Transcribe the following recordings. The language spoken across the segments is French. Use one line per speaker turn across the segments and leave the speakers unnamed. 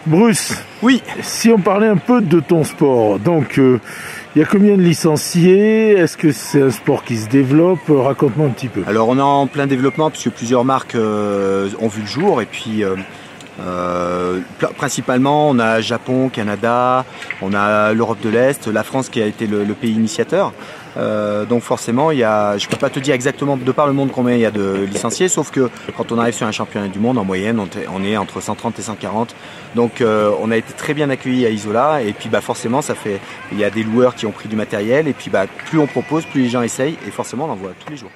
Bruce,
oui.
Si on parlait un peu de ton sport, donc il y a combien de licenciés? Est-ce que c'est un sport qui se développe? Raconte-moi un petit peu.
Alors on est en plein développement puisque plusieurs marques ont vu le jour et puis principalement on a Japon, Canada, on a l'Europe de l'Est, la France qui a été le pays initiateur. Donc forcément, je ne peux pas te dire exactement de par le monde combien il y a de licenciés, sauf que quand on arrive sur un championnat du monde, en moyenne, on est entre 130 et 140. Donc on a été très bien accueillis à Isola et puis forcément, il y a des loueurs qui ont pris du matériel et puis plus on propose, plus les gens essayent et forcément on en voit tous les jours.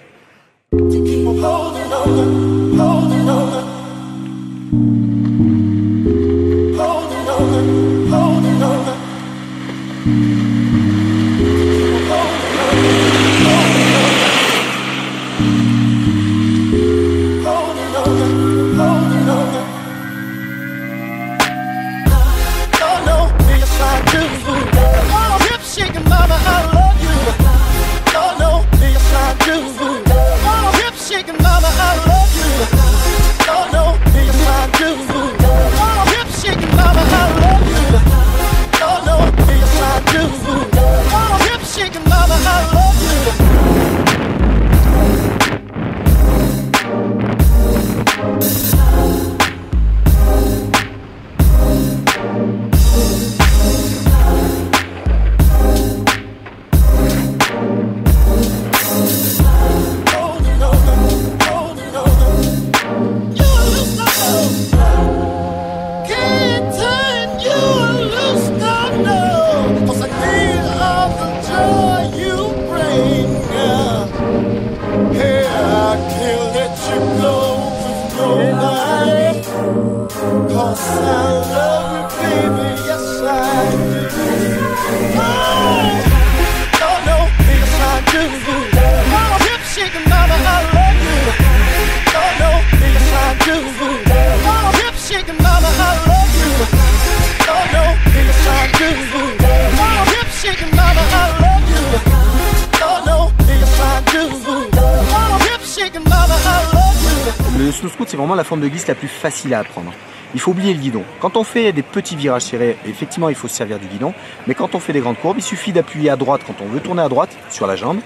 Le slow scoot, c'est vraiment la forme de glisse la plus facile à apprendre. Il faut oublier le guidon. Quand on fait des petits virages serrés, effectivement, il faut se servir du guidon. Mais quand on fait des grandes courbes, il suffit d'appuyer à droite quand on veut tourner à droite sur la jambe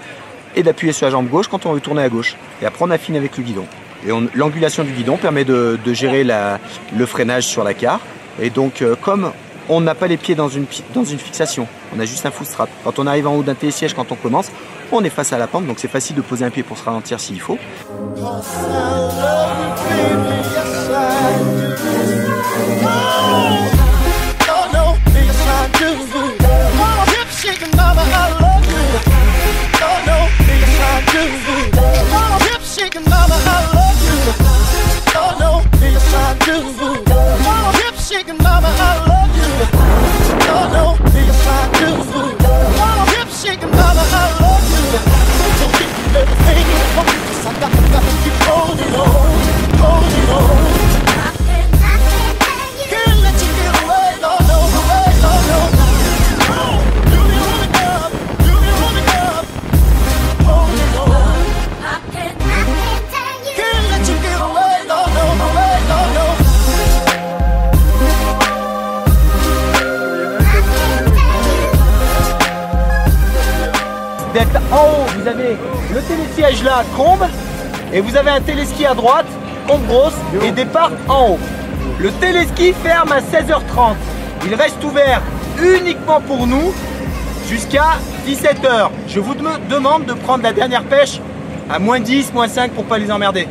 et d'appuyer sur la jambe gauche quand on veut tourner à gauche. Et après, on affine avec le guidon. Et l'angulation du guidon permet de gérer le freinage sur la carre. Et donc, comme on n'a pas les pieds dans une fixation, on a juste un foot strap. Quand on arrive en haut d'un télésiège, quand on commence, on est face à la pente, donc c'est facile de poser un pied pour se ralentir s'il faut. En haut, vous avez le télésiège là, combe, et vous avez un téléski à droite, combe grosse, et départ en haut. Le téléski ferme à 16h30. Il reste ouvert uniquement pour nous jusqu'à 17h. Je vous demande de prendre la dernière pêche à -10, -5 pour pas les emmerder.